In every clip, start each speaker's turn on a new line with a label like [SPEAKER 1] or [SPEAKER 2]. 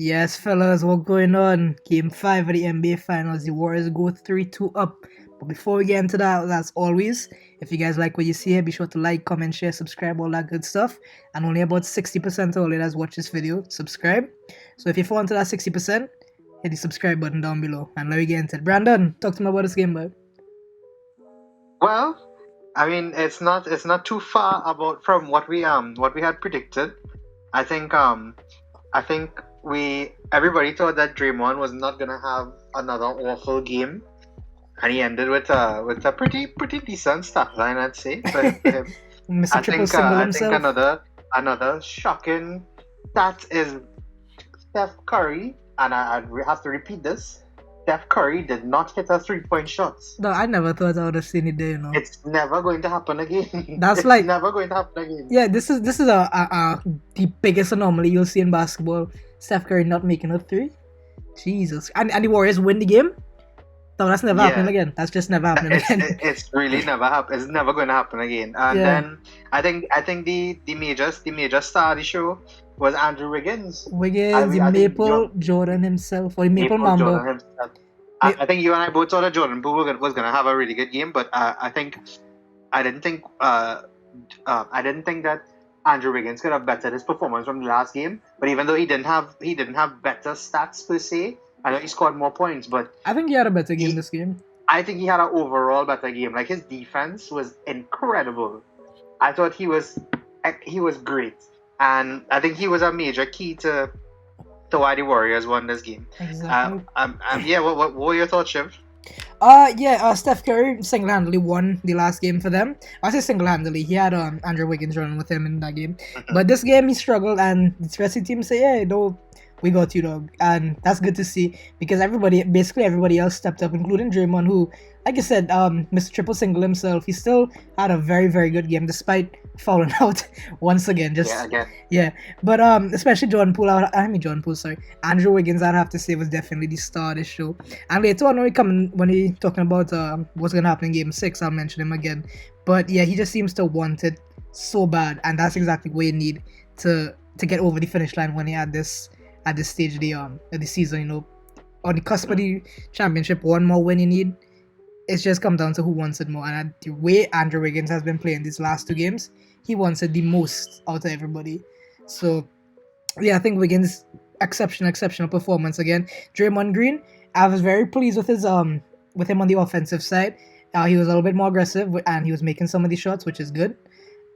[SPEAKER 1] Yes, fellas, what's going on? Game 5 of the NBA Finals. The Warriors go 3-2 up. But before we get into that, as always, if you guys like what you see here, be sure to like, comment, share, subscribe, all that good stuff. And only about 60% of all you guys watch this video subscribe. So if you fall into that 60%, hit the subscribe button down below. And let me get into it. Brandon, talk to me about this game, bud.
[SPEAKER 2] Well, I mean, it's not too far about from what we had predicted. I think I think we everybody thought that Draymond was not gonna have another awful game, and he ended with a pretty decent stat line, I'd say, for him.
[SPEAKER 1] Mr.
[SPEAKER 2] I
[SPEAKER 1] Triple
[SPEAKER 2] think
[SPEAKER 1] Single
[SPEAKER 2] I think
[SPEAKER 1] himself.
[SPEAKER 2] another shocking stat is Steph Curry, and I have to repeat this. Steph Curry did not hit a 3-point shot.
[SPEAKER 1] No, I never thought I would have seen it there,
[SPEAKER 2] It's never going to happen again.
[SPEAKER 1] That's
[SPEAKER 2] It's
[SPEAKER 1] like-
[SPEAKER 2] never going to happen again.
[SPEAKER 1] Yeah, this is the biggest anomaly you'll see in basketball. Steph Curry not making a three. Jesus. And the Warriors win the game? No, that's never
[SPEAKER 2] Yeah.
[SPEAKER 1] happening again. That's just never happening again.
[SPEAKER 2] It's really never happen. It's never going to happen again. And
[SPEAKER 1] Yeah.
[SPEAKER 2] then I think the major star of the show was Andrew Wiggins.
[SPEAKER 1] Wiggins, the
[SPEAKER 2] I think
[SPEAKER 1] Maple Jordan himself, or the Maple Mamba.
[SPEAKER 2] Jordan himself. I think you and I both thought that Jordan Poole was going to have a really good game, but I didn't think that Andrew Wiggins could have bettered his performance from the last game. But even though he didn't have better stats per se, I know he scored more points, but
[SPEAKER 1] I think he had a better game this game.
[SPEAKER 2] I think he had an overall better game. Like, his defense was incredible. I thought he was great, and I think he was a major key to why the Warriors won this game.
[SPEAKER 1] Exactly.
[SPEAKER 2] Yeah. What were your thoughts, Shiv?
[SPEAKER 1] Steph Curry single-handedly won the last game for them. I say single-handedly. He had Andrew Wiggins running with him in that game. But this game he struggled, and the rest of the team say, "Yeah, no, we got you, dog." And that's good to see because basically everybody else stepped up, including Draymond, who, like I said, Mr. Triple Single himself, he still had a very, very good game despite falling out once again.
[SPEAKER 2] Yeah.
[SPEAKER 1] But especially Andrew Wiggins, I'd have to say, was definitely the star of this show. And later on, when we talking about what's gonna happen in Game 6, I'll mention him again. But yeah, he just seems to want it so bad, and that's exactly what you need to get over the finish line when you're at this stage of the season. You know, on the cusp of the championship, one more win you need. It's just come down to who wants it more. And the way Andrew Wiggins has been playing these last two games, he wants it the most out of everybody. So, yeah, I think Wiggins, exceptional performance again. Draymond Green, I was very pleased with with him on the offensive side. He was a little bit more aggressive, and he was making some of the shots, which is good.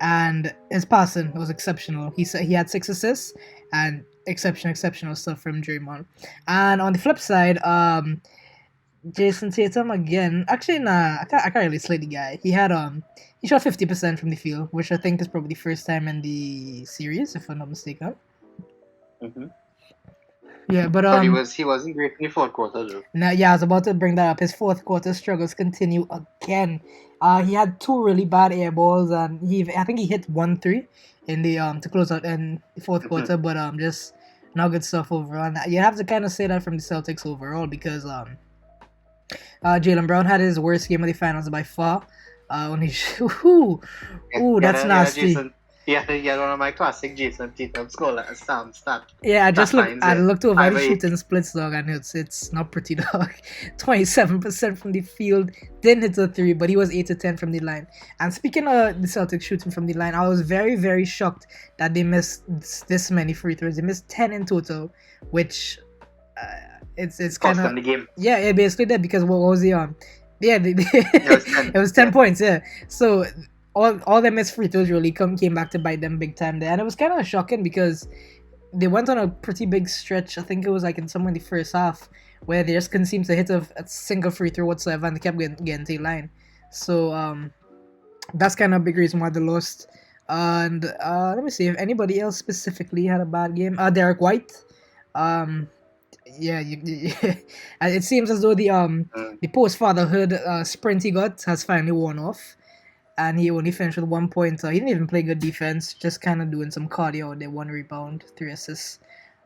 [SPEAKER 1] And his passing was exceptional. He had 6 assists, and exceptional stuff from Draymond. And on the flip side, Jason Tatum again. Actually, nah, I can't really slay the guy. He shot 50% from the field, which I think is probably the first time in the series, if I'm not mistaken.
[SPEAKER 2] Mm-hmm.
[SPEAKER 1] Yeah, but
[SPEAKER 2] he wasn't great in the fourth quarter, though.
[SPEAKER 1] Now, yeah, I was about to bring that up. His fourth quarter struggles continue again. He had 2 really bad air balls, and I think he hit 1-3 in the to close out in the fourth quarter. But just not good stuff overall. And you have to kind of say that from the Celtics overall because Jaylen Brown had his worst game of the finals by far. That's nasty.
[SPEAKER 2] Yeah, one of my classic Jason Tatum stat.
[SPEAKER 1] Yeah, I looked over the shooting splits, dog, and it's not pretty, dog. 27% from the field, didn't hit a 3, but he was 8-10 from the line. And speaking of the Celtics shooting from the line, I was very, very shocked that they missed this many free throws. They missed 10 in total, which it's kind of
[SPEAKER 2] the game.
[SPEAKER 1] Yeah, it basically did because what was the Yeah, it was 10 points. Yeah, so all the missed free throws really came back to bite them big time there, and it was kind of shocking because they went on a pretty big stretch. I think it was like in somewhere in the first half where they just couldn't seem to hit a single free throw whatsoever, and they kept getting to the line. So that's kind of a big reason why they lost. And let me see if anybody else specifically had a bad game. Derek White. Yeah, it seems as though the post-fatherhood sprint he got has finally worn off, and he only finished with 1 point. He didn't even play good defense, just kind of doing some cardio. They 1 rebound, 3 assists.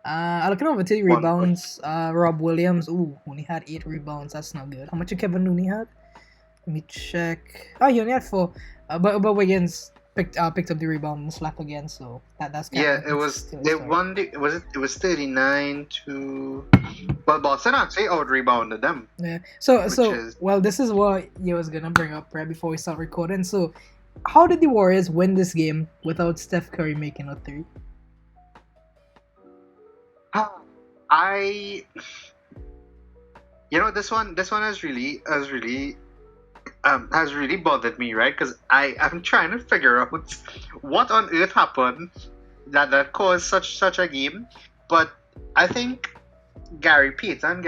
[SPEAKER 1] Looking over to the rebounds, Rob Williams, only had 8 rebounds. That's not good. How much did Kevin Looney had? Let me check. Oh, he only had 4. But Wiggins, picked up the rebound and slack again. So that's kind
[SPEAKER 2] Yeah,
[SPEAKER 1] of
[SPEAKER 2] it was
[SPEAKER 1] still
[SPEAKER 2] they
[SPEAKER 1] historic.
[SPEAKER 2] won the it was 39 to, well, Boston actually out rebounded them,
[SPEAKER 1] Yeah.
[SPEAKER 2] which is
[SPEAKER 1] Well, this is what you was gonna bring up right before we start recording. So, how did the Warriors win this game without Steph Curry making a three?
[SPEAKER 2] I this one has really bothered me, right? Because I'm trying to figure out what on earth happened that caused such a game. But I think Gary Payton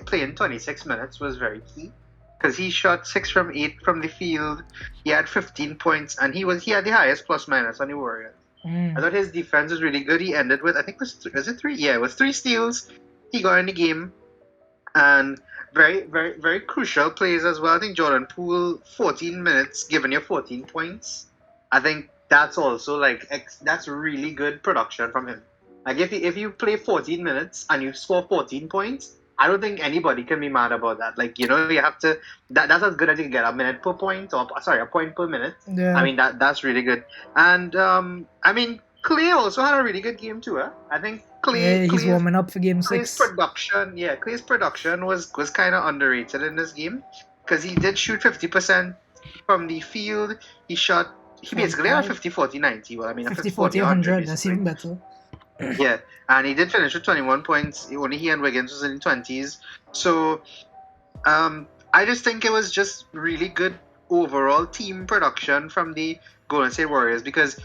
[SPEAKER 2] playing 26 minutes was very key, because he shot 6 from 8 from the field. He had 15 points, and he had the highest plus minus on the Warriors. I thought his defense was really good. He ended with, I think, was it 3? Yeah, it was 3 steals. He got in the game, and very, very, very crucial plays as well. I think Jordan Poole, 14 minutes, giving you 14 points. I think that's also like that's really good production from him. Like if you play 14 minutes and you score 14 points, I don't think anybody can be mad about that. Like, you have to, that's as good as you can get, a minute per point, or sorry, a point per minute.
[SPEAKER 1] Yeah.
[SPEAKER 2] I mean, that's really good. And I mean, Clay also had a really good game too. I think
[SPEAKER 1] Yeah, he's
[SPEAKER 2] Clay's
[SPEAKER 1] warming up for Game
[SPEAKER 2] Clay's
[SPEAKER 1] 6.
[SPEAKER 2] production, Clay's production was kind of underrated in this game, because he did shoot 50% from the field. He basically had a 50 40 90. Well, I mean, a
[SPEAKER 1] 50,
[SPEAKER 2] 50 40
[SPEAKER 1] 40,
[SPEAKER 2] 100
[SPEAKER 1] 100. That's
[SPEAKER 2] basically.
[SPEAKER 1] even better.
[SPEAKER 2] Yeah, and he did finish with 21 points. Only he and Wiggins was in the 20s. So, I just think it was just really good overall team production from the Golden State Warriors, because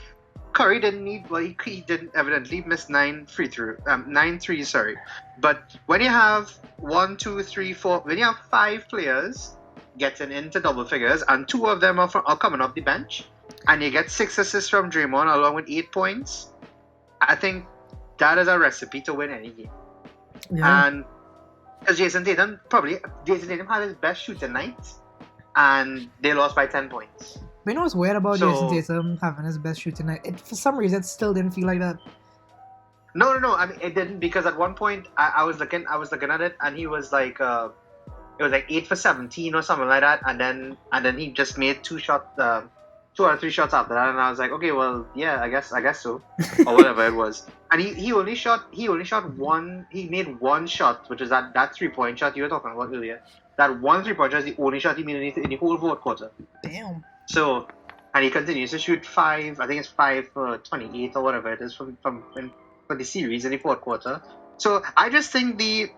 [SPEAKER 2] Curry didn't need, well, he didn't evidently miss 9 threes, sorry. But when you have 1, 2, 3, 4, when you have 5 players getting into double figures, and 2 of them are coming off the bench, and you get 6 assists from Draymond along with 8 points, I think that is a recipe to win any game.
[SPEAKER 1] Yeah.
[SPEAKER 2] And because Jason Tatum had his best shooting night, and they lost by 10 points.
[SPEAKER 1] But you know what's weird about
[SPEAKER 2] So-
[SPEAKER 1] Jason Tatum having his best shooting night? For some reason, it still didn't feel like that.
[SPEAKER 2] No. I mean, it didn't, because at one point I was looking at it, and he was like, it was like 8 for 17 or something like that, and then he just made 2 or 3 shots after that, and I was like, okay, well, yeah, I guess so, or whatever it was. And he only shot one. He made 1 shot, which is that 3-point shot you were talking about earlier. That 1 3-point shot is the only shot he made in the whole fourth quarter.
[SPEAKER 1] Damn.
[SPEAKER 2] So, and he continues to shoot 5. I think it's 5 for 28 or whatever it is for the series in the fourth quarter. So I just think the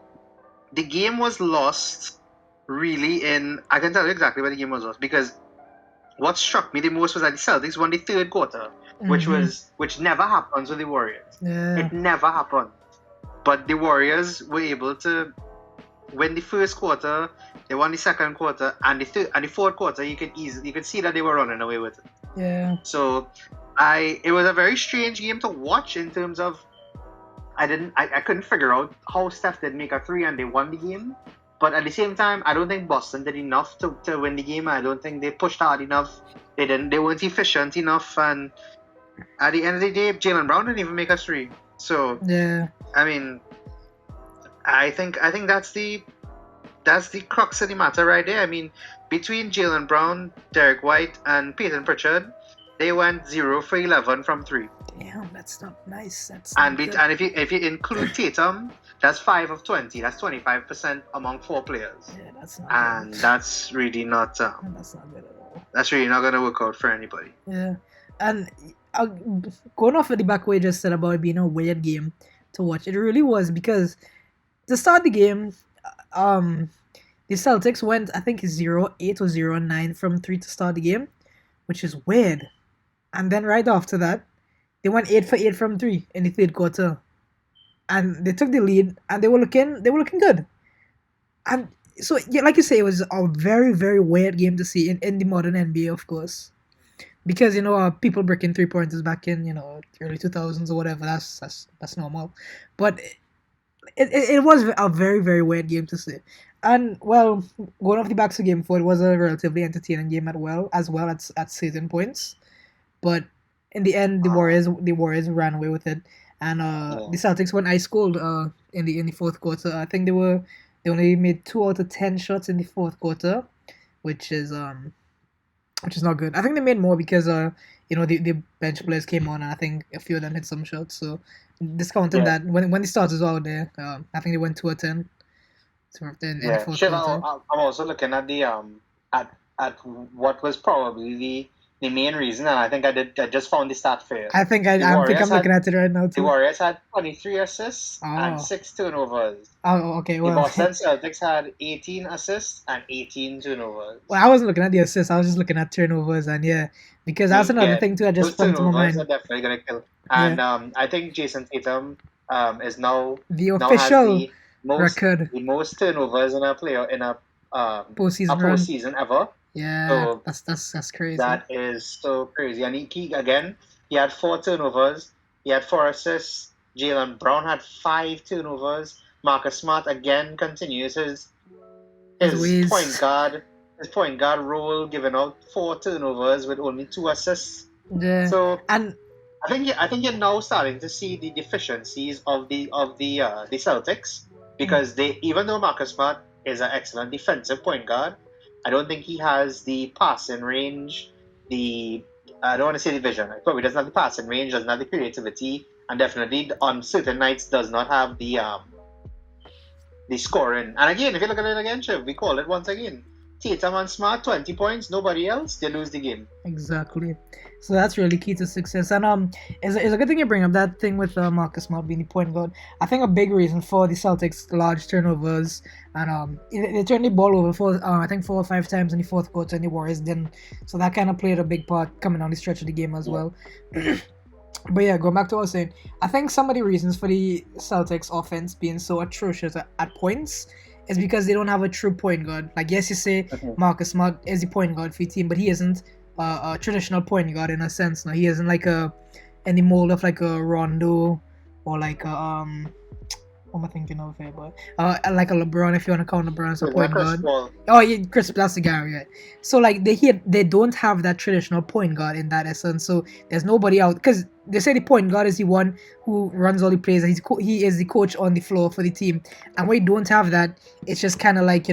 [SPEAKER 2] game was lost really in. I can tell you exactly where the game was lost, because what struck me the most was that the Celtics won the third quarter, which never happens with the Warriors.
[SPEAKER 1] Yeah.
[SPEAKER 2] It never happened. But the Warriors were able to win the first quarter. They won the second quarter, and the fourth quarter. You could see that they were running away with it.
[SPEAKER 1] Yeah.
[SPEAKER 2] So, it was a very strange game to watch, in terms of I couldn't figure out how Steph did make a 3 and they won the game. But at the same time, I don't think Boston did enough to win the game. I don't think they pushed hard enough. They weren't efficient enough, and at the end of the day, Jaylen Brown didn't even make a 3. So,
[SPEAKER 1] Yeah.
[SPEAKER 2] I mean, I think that's the crux of the matter right there. I mean, between Jaylen Brown, Derek White, and Peyton Pritchard, they went 0 for 11 from 3.
[SPEAKER 1] Damn, that's not nice. That's
[SPEAKER 2] And
[SPEAKER 1] not good.
[SPEAKER 2] and if you include Tatum, that's 5 of 20. That's 25% among 4 players.
[SPEAKER 1] Yeah, that's not
[SPEAKER 2] And
[SPEAKER 1] good.
[SPEAKER 2] that's really not.
[SPEAKER 1] That's not good at all.
[SPEAKER 2] That's really not going to work out for anybody.
[SPEAKER 1] Yeah, and going off of the back way just said about it being a weird game to watch, it really was, because to start the game, the Celtics went, I think, 0-8 or 0-9 from 3 to start the game, which is weird. And then right after that, they went 8 for 8 from 3 in the third quarter, and they took the lead, and they were looking good. And so, yeah, like you say, it was a very, very weird game to see in the modern NBA, of course, because people breaking 3-pointers back in early 2000s or whatever. That's normal, but it was a very, very weird game to see. And well, going off the backs of game 4, it was a relatively entertaining game as well at certain points, but in the end, the Warriors ran away with it, and the Celtics went ice cold in the fourth quarter. I think they only made 2 out of 10 shots in the fourth quarter, which is which is not good. I think they made more because the bench players came on, and I think a few of them hit some shots. So discounting
[SPEAKER 2] Yeah,
[SPEAKER 1] that when the starters were out there, I think they went 2 or 10 in the
[SPEAKER 2] yeah.
[SPEAKER 1] fourth
[SPEAKER 2] Shit,
[SPEAKER 1] quarter.
[SPEAKER 2] I'm also looking at the at what was probably the main reason, and I just found the stat for you.
[SPEAKER 1] I think
[SPEAKER 2] The
[SPEAKER 1] I'm looking at it right now
[SPEAKER 2] The
[SPEAKER 1] too.
[SPEAKER 2] Warriors had 23 assists and
[SPEAKER 1] Oh,
[SPEAKER 2] 6 turnovers.
[SPEAKER 1] okay.
[SPEAKER 2] The
[SPEAKER 1] Well,
[SPEAKER 2] Boston Celtics had 18 assists and 18 turnovers.
[SPEAKER 1] well, I wasn't looking at the assists. I was just looking at turnovers, and yeah, because that's another
[SPEAKER 2] Yeah,
[SPEAKER 1] thing too. That just
[SPEAKER 2] those
[SPEAKER 1] sprung to my
[SPEAKER 2] turnovers are
[SPEAKER 1] mind.
[SPEAKER 2] definitely gonna kill.
[SPEAKER 1] Yeah,
[SPEAKER 2] And I think Jason Tatum is
[SPEAKER 1] the
[SPEAKER 2] now has
[SPEAKER 1] official record
[SPEAKER 2] the most turnovers in a player in a
[SPEAKER 1] postseason run.
[SPEAKER 2] postseason ever.
[SPEAKER 1] Yeah,
[SPEAKER 2] So
[SPEAKER 1] that's crazy.
[SPEAKER 2] that is so crazy. And he had 4 turnovers. He had 4 assists. Jalen Brown had 5 turnovers. Marcus Smart again continues
[SPEAKER 1] His
[SPEAKER 2] his
[SPEAKER 1] ways.
[SPEAKER 2] point guard role, giving out 4 turnovers with only 2 assists.
[SPEAKER 1] Yeah,
[SPEAKER 2] So
[SPEAKER 1] and
[SPEAKER 2] I think you're now starting to see the deficiencies of the Celtics, because they, even though Marcus Smart is an excellent defensive point guard, I don't think he has the passing range. The I don't want to say the vision. He probably doesn't have the passing range, doesn't have the creativity, and definitely on certain nights does not have the scoring. And again, if you look at it again, Shiv, we call it once again. Tatum and Smart 20 points, nobody else, they lose the game.
[SPEAKER 1] exactly. So that's really key to success. And it's a good thing you bring up that thing with Marcus Smart being the point guard. I think a big reason for the Celtics' large turnovers, and they turned the ball over for I think 4 or 5 times in the fourth quarter, and the Warriors didn't. So that kind of played a big part coming down the stretch of the game as well. But yeah, going back to what I was saying, I think some of the reasons for the Celtics offense being so atrocious at points is because they don't have a true point guard. Like, yes, you say Marcus Smart is the point guard for your team, but he isn't a traditional point guard in a sense. No, he isn't like any mold of like a Rondo or like a what am I thinking of here? But like a LeBron, if you want to count LeBron as a point
[SPEAKER 2] Chris
[SPEAKER 1] guard.
[SPEAKER 2] Paul.
[SPEAKER 1] Oh yeah, Chris, that's the guy, right? So like they don't have that traditional point guard in that essence. So there's nobody out because they say the point guard is the one who runs all the plays. And he is the coach on the floor for the team. And when you don't have that, it's just kind of like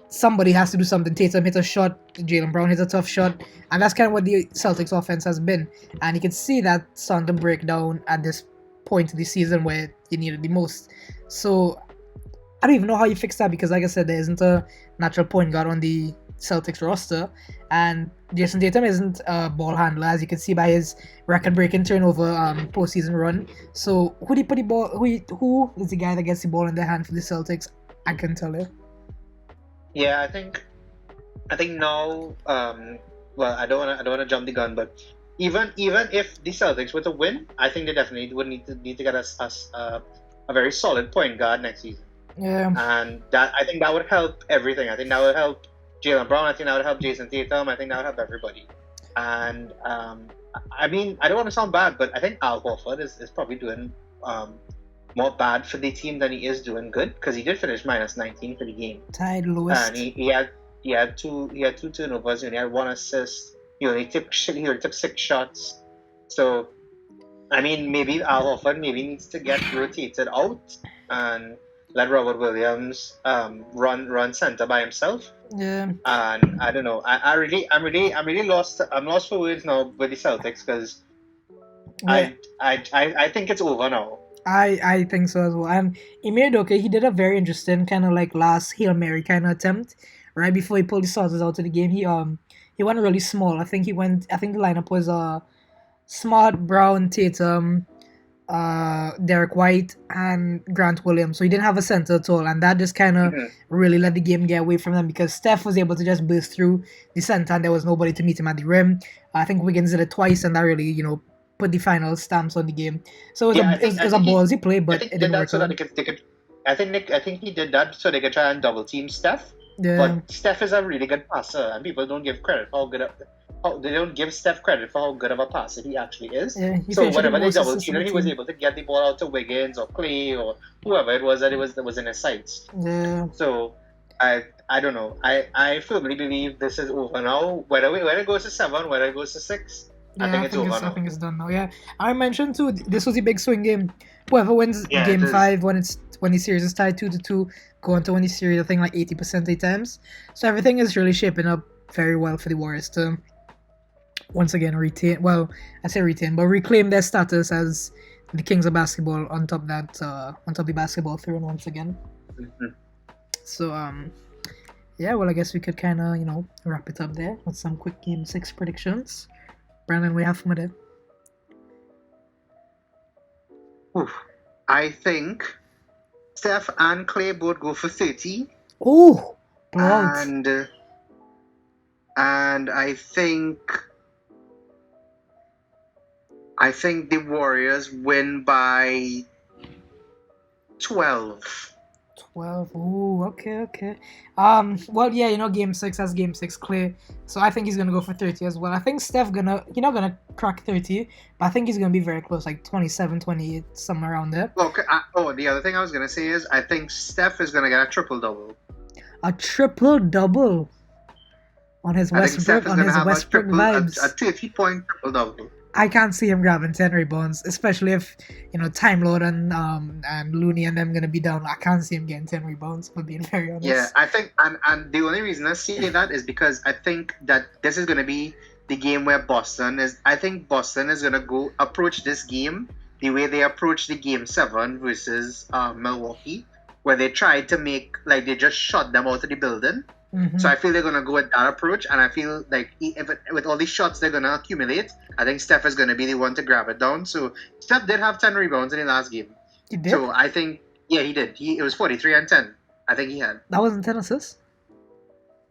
[SPEAKER 1] somebody has to do something. Tatum hit a shot, Jalen Brown hits a tough shot, and that's kind of what the Celtics offense has been. And you can see that starting to break down at this point in the season where you need it the most. So I don't even know how you fix that because, like I said, there isn't a natural point guard on the Celtics roster, and Jason Tatum isn't a ball handler, as you can see by his record-breaking turnover postseason run. So who do you put the ball? Who is the guy that gets the ball in their hand for the Celtics? I can tell you.
[SPEAKER 2] Yeah, I think now. Well, I don't want to jump the gun, but even if the Celtics were to win, I think they definitely would need to get us a very solid point guard next season.
[SPEAKER 1] Yeah.
[SPEAKER 2] And that, I think that would help everything. I think that would help Jalen Brown. I think that would help Jason Tatum. I think that would help everybody. And I mean, I don't want to sound bad, but I think Al Horford is probably doing more bad for the team than he is doing good, because he did finish minus 19 for the game.
[SPEAKER 1] Tied lowest.
[SPEAKER 2] And he had two turnovers. He only had 1 assist. He only took 6 shots. So I mean, maybe Al Horford needs to get rotated out and let Robert Williams run center by himself.
[SPEAKER 1] Yeah.
[SPEAKER 2] And I don't know. I'm really lost. I'm lost for words now with the Celtics, because
[SPEAKER 1] Yeah.
[SPEAKER 2] I think it's over now.
[SPEAKER 1] I think so as well. And Ime he did a very interesting kind of like last Hail Mary kind of attempt right before he pulled the starters out of the game. He went really small. I think the lineup was Smart, Brown, Tatum, Derek White, and Grant Williams. So he didn't have a center at all, and that just kind of really let the game get away from them because Steph was able to just burst through the center, and there was nobody to meet him at the rim. I think Wiggins did it twice, and that really put the final stamps on the game. So it was a ballsy play, but it didn't work
[SPEAKER 2] so
[SPEAKER 1] out.
[SPEAKER 2] that they could. I think he did that so they could try and double team Steph.
[SPEAKER 1] Yeah.
[SPEAKER 2] But Steph is a really good passer, and people don't give credit for they don't give Steph credit for how good of a passer he actually is.
[SPEAKER 1] Yeah,
[SPEAKER 2] so whenever they double
[SPEAKER 1] team,
[SPEAKER 2] he was able to get the ball out to Wiggins or Clay or whoever it was that was in his sights.
[SPEAKER 1] Yeah.
[SPEAKER 2] So I don't know. I firmly believe this is over now. Whether it goes to 7, whether it goes to 6,
[SPEAKER 1] yeah,
[SPEAKER 2] I think it's over now.
[SPEAKER 1] I think it's done now. Yeah, I mentioned too. This was a big swing game. Whoever wins game 5 when the series is tied 2-2, go on to win the series. I think like 80% of the times. So everything is really shaping up very well for the Warriors to once again retain. Well, I say retain, but reclaim their status as the kings of basketball on top of that on top of the basketball throne once again.
[SPEAKER 2] Mhm.
[SPEAKER 1] So yeah, well, I guess we could kind of wrap it up there with some quick Game 6 predictions. Brandon, we have from there.
[SPEAKER 2] Oof. I think Steph and Clay both go for 30.
[SPEAKER 1] Oh, blowout.
[SPEAKER 2] And I think the Warriors win by 12.
[SPEAKER 1] 12. Ooh, okay. Well, yeah, Game 6 has Game 6 clear. So I think he's gonna go for 30 as well. I think Steph he's not gonna crack 30, but I think he's gonna be very close, like 27, 28, somewhere around there.
[SPEAKER 2] Okay. The other thing I was gonna say is I think Steph is gonna get a triple-double.
[SPEAKER 1] A triple-double on his Westbrook vibes.
[SPEAKER 2] A 30-point triple-double.
[SPEAKER 1] I can't see him grabbing 10 rebounds, especially if Time Lord and Looney and them gonna be down. I can't see him getting 10 rebounds, for being very honest.
[SPEAKER 2] Yeah, I think, and the only reason I say that is because I think that this is gonna be the game where Boston is. I think Boston is gonna go approach this game the way they approached the Game 7 versus Milwaukee, where they tried to make they just shut them out of the building.
[SPEAKER 1] Mm-hmm.
[SPEAKER 2] So I feel they're gonna go with that approach, and I feel like with all these shots they're gonna accumulate, I think Steph is gonna be the one to grab it down. So Steph did have 10 rebounds in the last game.
[SPEAKER 1] He did?
[SPEAKER 2] So I think he did. It was 43 and 10. I think he had.
[SPEAKER 1] That wasn't 10 assists?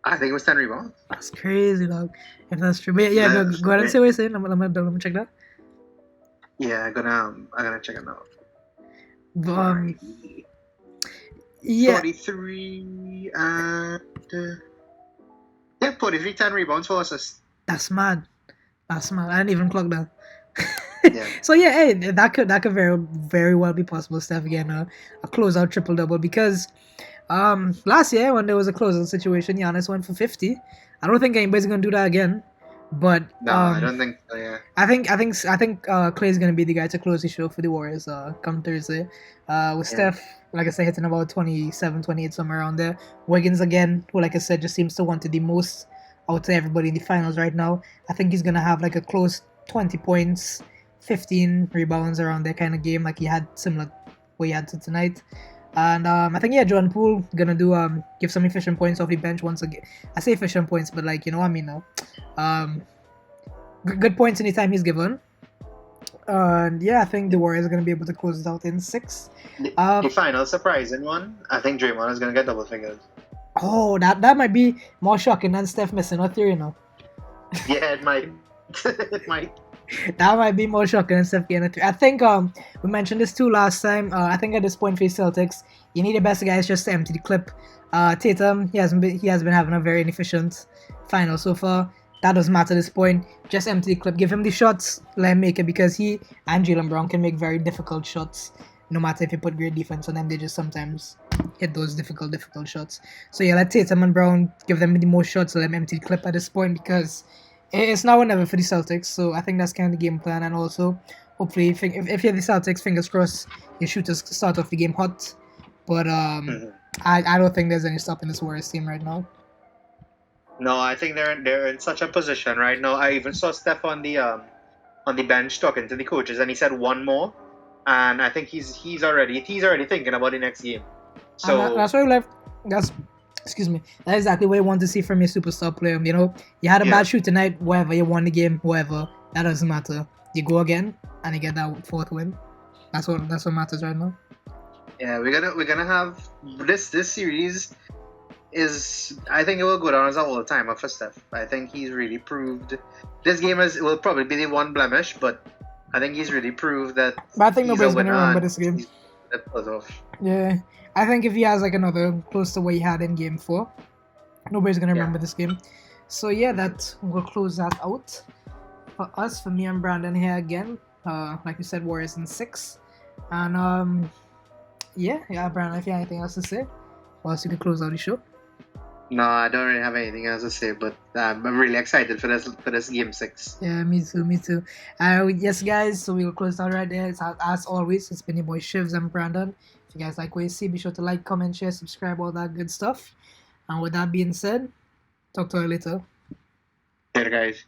[SPEAKER 2] I think it was 10 rebounds.
[SPEAKER 1] That's crazy, dog. If that's true, but yeah, go ahead and say what you're saying. Let me check that.
[SPEAKER 2] Yeah, I'm gonna check it out.
[SPEAKER 1] Yeah.
[SPEAKER 2] 43 and 43 10 rebounds for assists.
[SPEAKER 1] That's mad. I didn't even clock that.
[SPEAKER 2] Yeah.
[SPEAKER 1] So yeah, hey, that could very very well be possible. Steph getting a closeout triple double, because last year when there was a closeout situation, Giannis went for 50. I don't think anybody's gonna do that again. But
[SPEAKER 2] no, I don't think so. Yeah.
[SPEAKER 1] I think Clay's gonna be the guy to close the show for the Warriors come Thursday. With Steph, like I said, hitting about 27, 28, somewhere around there. Wiggins again, who like I said just seems to want it the most out of everybody in the finals right now. I think he's gonna have like a close 20 points, 15 rebounds around that kind of game, like he had similar what he had to tonight. And I think Jordan Poole gonna do give some efficient points off the bench once again. I say efficient points, but like what I mean now. Good points anytime he's given. And I think the Warriors are gonna be able to close it out in 6.
[SPEAKER 2] The final surprising one, I think Draymond is gonna get double figures.
[SPEAKER 1] Oh, that might be more shocking than Steph missing a 3,
[SPEAKER 2] Yeah, it might. It might.
[SPEAKER 1] That might be more shocking than Steph getting a 3. I think we mentioned this too last time. I think at this point for the Celtics, you need the best guys just to empty the clip. Tatum, he has been having a very inefficient final so far. That doesn't matter at this point. Just empty the clip. Give him the shots. Let him make it, because he and Jaylen Brown can make very difficult shots. No matter if you put great defense on them, they just sometimes hit those difficult shots. So let Tatum and Brown give them the most shots. Let them empty the clip at this point, because it's now or never for the Celtics. So I think that's kind of the game plan. And also, hopefully, if you're the Celtics, fingers crossed, your shooters start off the game hot. But I don't think there's any stopping this Warriors team right now.
[SPEAKER 2] No, I think they're in such a position right now. I even saw Steph on the bench talking to the coaches, and he said one more, and I think he's already thinking about the next game. So
[SPEAKER 1] that's why that's exactly what you want to see from your superstar player. You had a bad shoot tonight, whatever, you won the game, whatever, that doesn't matter. You go again and you get that 4th win. That's what matters right now.
[SPEAKER 2] Yeah, we're gonna have this series. I think it will go down as an all-timer for Steph. I think he's really proved this game will probably be the one blemish, but I think he's really proved that.
[SPEAKER 1] But I think nobody's gonna remember this game.
[SPEAKER 2] Off.
[SPEAKER 1] Yeah, I think if he has like another close to what he had in Game 4, nobody's gonna remember this game. So that will close that out for us. For me and Brandon here again. Like you said, Warriors in 6, and Brandon, if you have anything else to say, or else you can close out the show.
[SPEAKER 2] No, I don't really have anything else to say, but I'm really excited for this Game 6.
[SPEAKER 1] Yeah, me too. Yes, guys, so we'll close out right there. As always, it's been your boy Shivs and Brandon. If you guys like what you see, be sure to like, comment, share, subscribe, all that good stuff. And with that being said, talk to you later.
[SPEAKER 2] Later, guys.